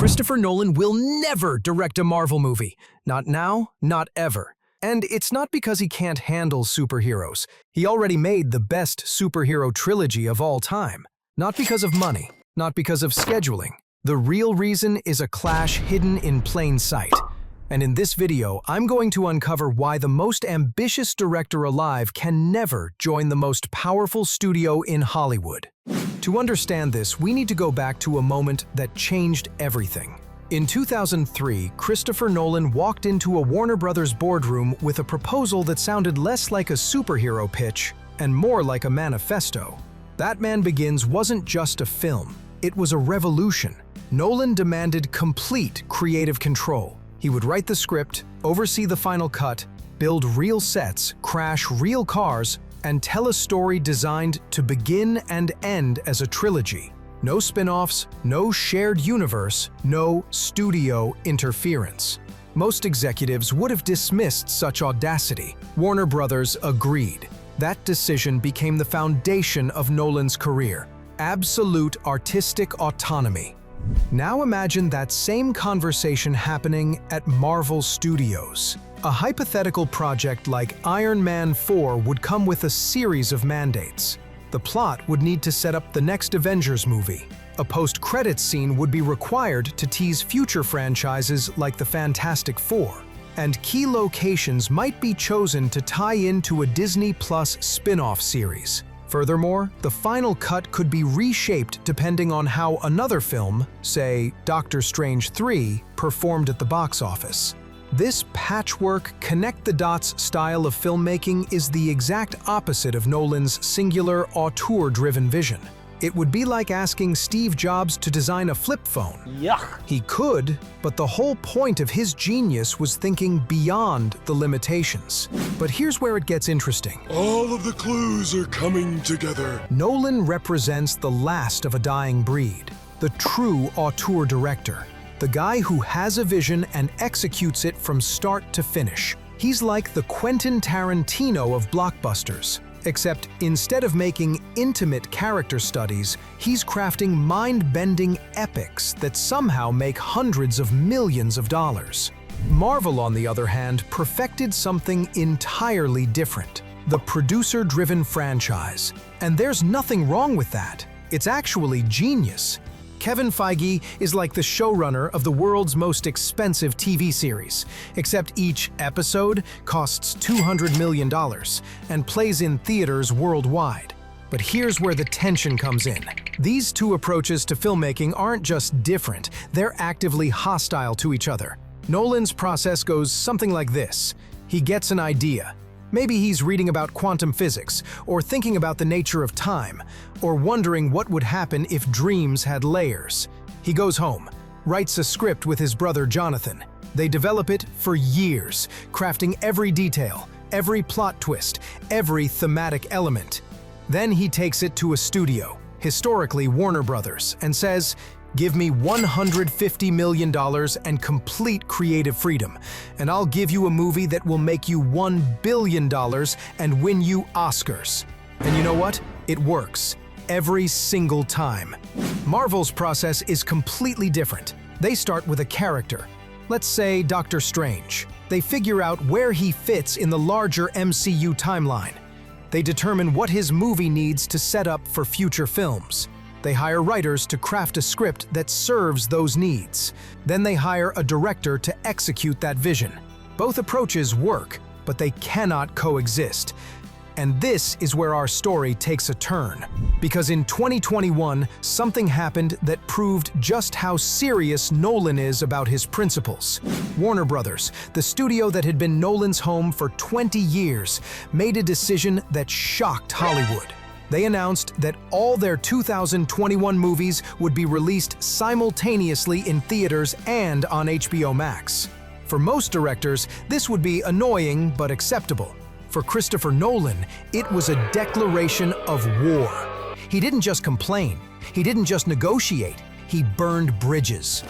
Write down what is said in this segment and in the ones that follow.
Christopher Nolan will never direct a Marvel movie. Not now, not ever. And it's not because he can't handle superheroes. He already made the best superhero trilogy of all time. Not because of money, not because of scheduling. The real reason is a clash hidden in plain sight. And in this video, I'm going to uncover why the most ambitious director alive can never join the most powerful studio in Hollywood. To understand this, we need to go back to a moment that changed everything. In 2003, Christopher Nolan walked into a Warner Brothers boardroom with a proposal that sounded less like a superhero pitch and more like a manifesto. Batman Begins wasn't just a film, it was a revolution. Nolan demanded complete creative control. He would write the script, oversee the final cut, build real sets, crash real cars, and tell a story designed to begin and end as a trilogy. No spin-offs, no shared universe, no studio interference. Most executives would have dismissed such audacity. Warner Brothers agreed. That decision became the foundation of Nolan's career. Absolute artistic autonomy. Now imagine that same conversation happening at Marvel Studios. A hypothetical project like Iron Man 4 would come with a series of mandates. The plot would need to set up the next Avengers movie. A post-credits scene would be required to tease future franchises like the Fantastic Four. And key locations might be chosen to tie into a Disney Plus spin-off series. Furthermore, the final cut could be reshaped depending on how another film, say Doctor Strange 3, performed at the box office. This patchwork, connect-the-dots style of filmmaking is the exact opposite of Nolan's singular, auteur-driven vision. It would be like asking Steve Jobs to design a flip phone. Yuck! He could, but the whole point of his genius was thinking beyond the limitations. But here's where it gets interesting. All of the clues are coming together. Nolan represents the last of a dying breed, the true auteur director, the guy who has a vision and executes it from start to finish. He's like the Quentin Tarantino of blockbusters. Except instead of making intimate character studies, he's crafting mind-bending epics that somehow make hundreds of millions of dollars. Marvel, on the other hand, perfected something entirely different: the producer-driven franchise. And there's nothing wrong with that. It's actually genius. Kevin Feige is like the showrunner of the world's most expensive TV series, except each episode costs $200 million and plays in theaters worldwide. But here's where the tension comes in. These two approaches to filmmaking aren't just different, they're actively hostile to each other. Nolan's process goes something like this. He gets an idea. Maybe he's reading about quantum physics, or thinking about the nature of time, or wondering what would happen if dreams had layers. He goes home, writes a script with his brother Jonathan. They develop it for years, crafting every detail, every plot twist, every thematic element. Then he takes it to a studio, historically Warner Brothers, and says, "Give me $150 million and complete creative freedom, and I'll give you a movie that will make you $1 billion and win you Oscars." And you know what? It works. Every single time. Marvel's process is completely different. They start with a character. Let's say Doctor Strange. They figure out where he fits in the larger MCU timeline. They determine what his movie needs to set up for future films. They hire writers to craft a script that serves those needs. Then they hire a director to execute that vision. Both approaches work, but they cannot coexist. And this is where our story takes a turn. Because in 2021, something happened that proved just how serious Nolan is about his principles. Warner Brothers, the studio that had been Nolan's home for 20 years, made a decision that shocked Hollywood. They announced that all their 2021 movies would be released simultaneously in theaters and on HBO Max. For most directors, this would be annoying but acceptable. For Christopher Nolan, it was a declaration of war. He didn't just complain, he didn't just negotiate, he burned bridges.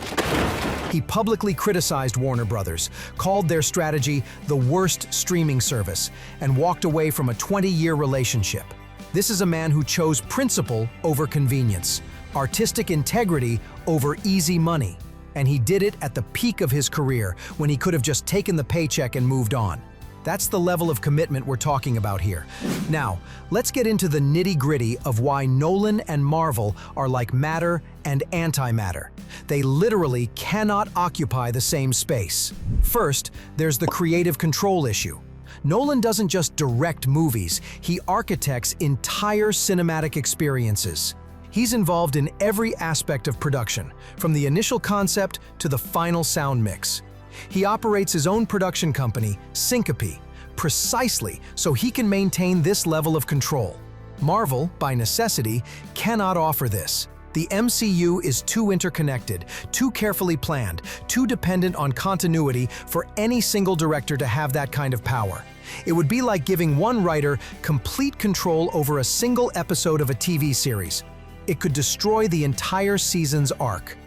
He publicly criticized Warner Brothers, called their strategy the worst streaming service, and walked away from a 20-year relationship. This is a man who chose principle over convenience, artistic integrity over easy money. And he did it at the peak of his career, when he could have just taken the paycheck and moved on. That's the level of commitment we're talking about here. Now, let's get into the nitty-gritty of why Nolan and Marvel are like matter and antimatter. They literally cannot occupy the same space. First, there's the creative control issue. Nolan doesn't just direct movies, he architects entire cinematic experiences. He's involved in every aspect of production, from the initial concept to the final sound mix. He operates his own production company, Syncope, precisely so he can maintain this level of control. Marvel, by necessity, cannot offer this. The MCU is too interconnected, too carefully planned, too dependent on continuity for any single director to have that kind of power. It would be like giving one writer complete control over a single episode of a TV series. It could destroy the entire season's arc.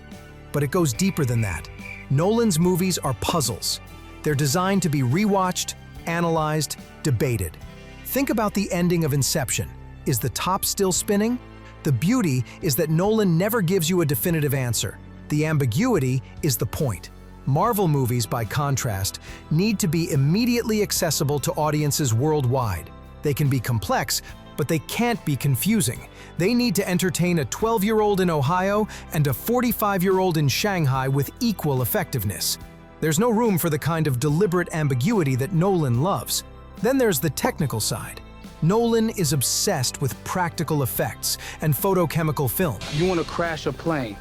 But it goes deeper than that. Nolan's movies are puzzles. They're designed to be rewatched, analyzed, debated. Think about the ending of Inception. Is the top still spinning? The beauty is that Nolan never gives you a definitive answer. The ambiguity is the point. Marvel movies, by contrast, need to be immediately accessible to audiences worldwide. They can be complex, but they can't be confusing. They need to entertain a 12-year-old in Ohio and a 45-year-old in Shanghai with equal effectiveness. There's no room for the kind of deliberate ambiguity that Nolan loves. Then there's the technical side. Nolan is obsessed with practical effects and photochemical film. You want to crash a plane,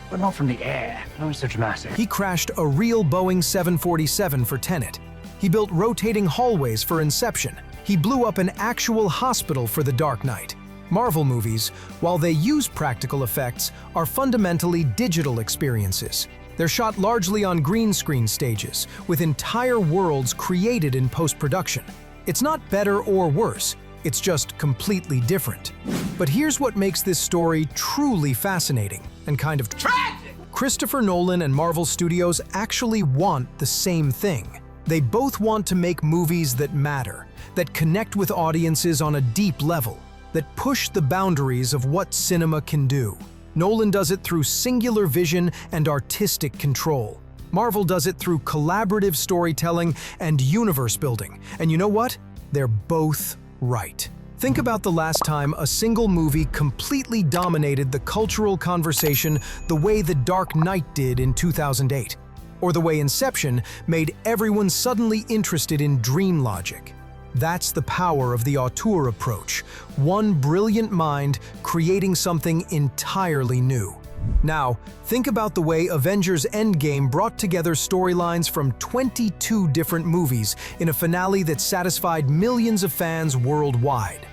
but not from the air. No, it's so dramatic. He crashed a real Boeing 747 for Tenet. He built rotating hallways for Inception. He blew up an actual hospital for The Dark Knight. Marvel movies, while they use practical effects, are fundamentally digital experiences. They're shot largely on green screen stages, with entire worlds created in post-production. It's not better or worse, it's just completely different. But here's what makes this story truly fascinating and kind of tragic. Christopher Nolan and Marvel Studios actually want the same thing. They both want to make movies that matter, that connect with audiences on a deep level, that push the boundaries of what cinema can do. Nolan does it through singular vision and artistic control. Marvel does it through collaborative storytelling and universe building. And you know what? They're both right. Think about the last time a single movie completely dominated the cultural conversation the way The Dark Knight did in 2008. Or the way Inception made everyone suddenly interested in dream logic. That's the power of the auteur approach, one brilliant mind creating something entirely new. Now, think about the way Avengers Endgame brought together storylines from 22 different movies in a finale that satisfied millions of fans worldwide.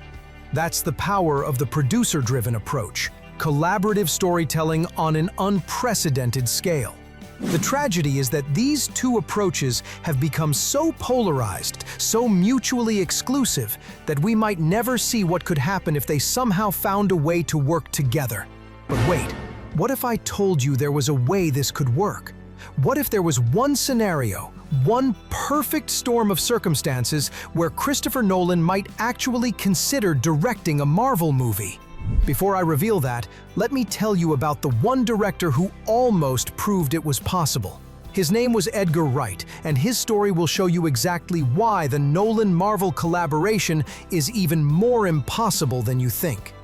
That's the power of the producer-driven approach, collaborative storytelling on an unprecedented scale. The tragedy is that these two approaches have become so polarized, so mutually exclusive, that we might never see what could happen if they somehow found a way to work together. But wait, what if I told you there was a way this could work? What if there was one scenario, one perfect storm of circumstances where Christopher Nolan might actually consider directing a Marvel movie? Before I reveal that, let me tell you about the one director who almost proved it was possible. His name was Edgar Wright, and his story will show you exactly why the Nolan-Marvel collaboration is even more impossible than you think.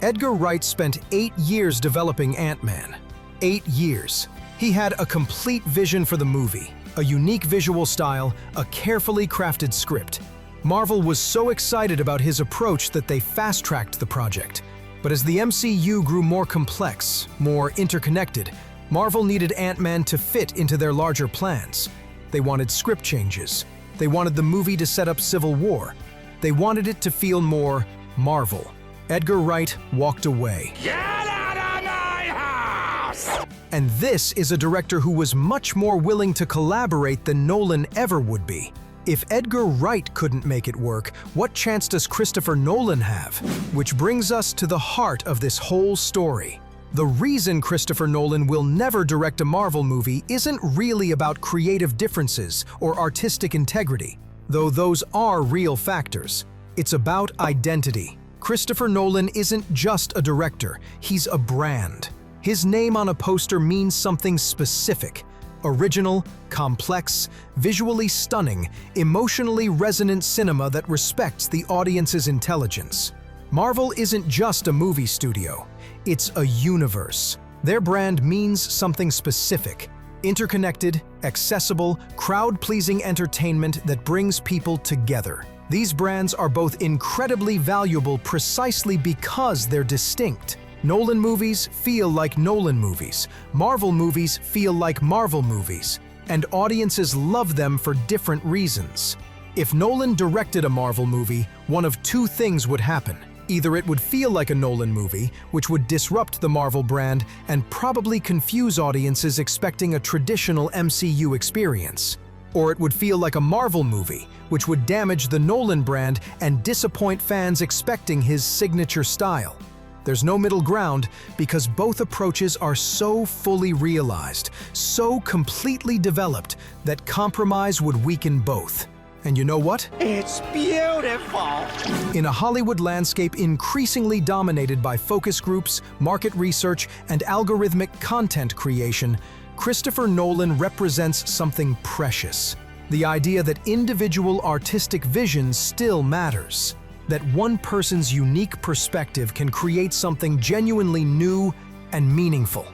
Edgar Wright spent 8 years developing Ant-Man. 8 years. He had a complete vision for the movie, a unique visual style, a carefully crafted script. Marvel was so excited about his approach that they fast-tracked the project. But as the MCU grew more complex, more interconnected, Marvel needed Ant-Man to fit into their larger plans. They wanted script changes. They wanted the movie to set up Civil War. They wanted it to feel more Marvel. Edgar Wright walked away. Get out of my house! And this is a director who was much more willing to collaborate than Nolan ever would be. If Edgar Wright couldn't make it work, what chance does Christopher Nolan have? Which brings us to the heart of this whole story. The reason Christopher Nolan will never direct a Marvel movie isn't really about creative differences or artistic integrity, though those are real factors. It's about identity. Christopher Nolan isn't just a director, he's a brand. His name on a poster means something specific: original, complex, visually stunning, emotionally resonant cinema that respects the audience's intelligence. Marvel isn't just a movie studio, it's a universe. Their brand means something specific: interconnected, accessible, crowd-pleasing entertainment that brings people together. These brands are both incredibly valuable precisely because they're distinct. Nolan movies feel like Nolan movies, Marvel movies feel like Marvel movies, and audiences love them for different reasons. If Nolan directed a Marvel movie, one of two things would happen. Either it would feel like a Nolan movie, which would disrupt the Marvel brand and probably confuse audiences expecting a traditional MCU experience. Or it would feel like a Marvel movie, which would damage the Nolan brand and disappoint fans expecting his signature style. There's no middle ground because both approaches are so fully realized, so completely developed, that compromise would weaken both. And you know what? It's beautiful! In a Hollywood landscape increasingly dominated by focus groups, market research, and algorithmic content creation, Christopher Nolan represents something precious. The idea that individual artistic vision still matters. That one person's unique perspective can create something genuinely new and meaningful.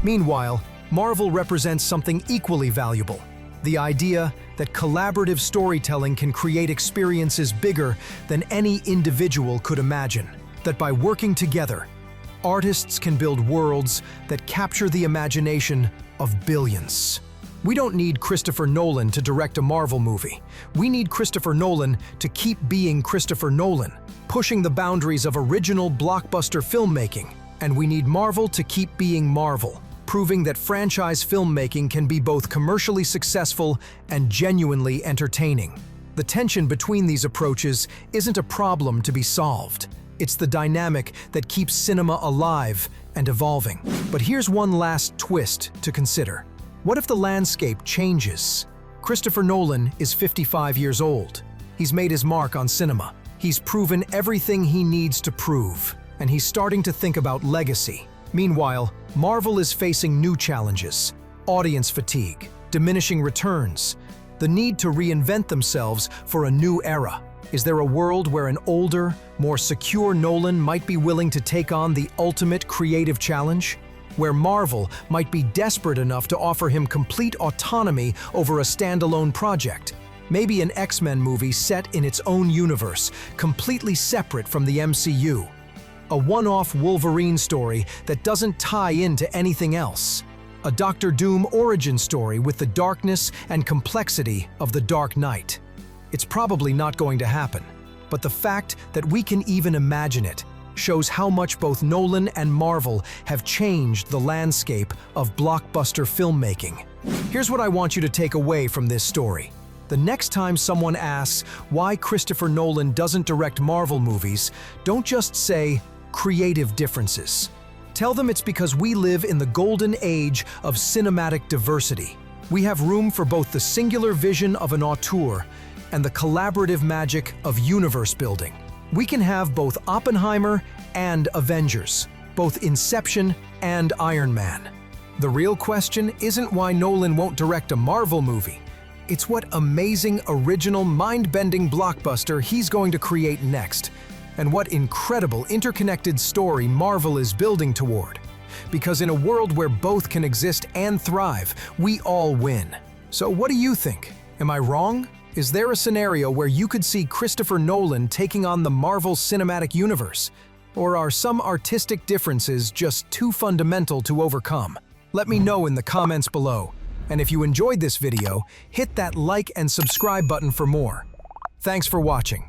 Meanwhile, Marvel represents something equally valuable: the idea that collaborative storytelling can create experiences bigger than any individual could imagine. That by working together, artists can build worlds that capture the imagination of billions. We don't need Christopher Nolan to direct a Marvel movie. We need Christopher Nolan to keep being Christopher Nolan, pushing the boundaries of original blockbuster filmmaking. And we need Marvel to keep being Marvel, proving that franchise filmmaking can be both commercially successful and genuinely entertaining. The tension between these approaches isn't a problem to be solved. It's the dynamic that keeps cinema alive and evolving. But here's one last twist to consider. What if the landscape changes? Christopher Nolan is 55 years old. He's made his mark on cinema. He's proven everything he needs to prove, and he's starting to think about legacy. Meanwhile, Marvel is facing new challenges: audience fatigue, diminishing returns, the need to reinvent themselves for a new era. Is there a world where an older, more secure Nolan might be willing to take on the ultimate creative challenge? Where Marvel might be desperate enough to offer him complete autonomy over a standalone project? Maybe an X-Men movie set in its own universe, completely separate from the MCU. A one-off Wolverine story that doesn't tie into anything else. A Doctor Doom origin story with the darkness and complexity of the Dark Knight. It's probably not going to happen, but the fact that we can even imagine it shows how much both Nolan and Marvel have changed the landscape of blockbuster filmmaking. Here's what I want you to take away from this story. The next time someone asks why Christopher Nolan doesn't direct Marvel movies, don't just say creative differences. Tell them it's because we live in the golden age of cinematic diversity. We have room for both the singular vision of an auteur and the collaborative magic of universe building. We can have both Oppenheimer and Avengers, both Inception and Iron Man. The real question isn't why Nolan won't direct a Marvel movie. It's what amazing, original, mind-bending blockbuster he's going to create next, and what incredible interconnected story Marvel is building toward. Because in a world where both can exist and thrive, we all win. So what do you think? Am I wrong? Is there a scenario where you could see Christopher Nolan taking on the Marvel Cinematic Universe? Or are some artistic differences just too fundamental to overcome? Let me know in the comments below. And if you enjoyed this video, hit that like and subscribe button for more. Thanks for watching.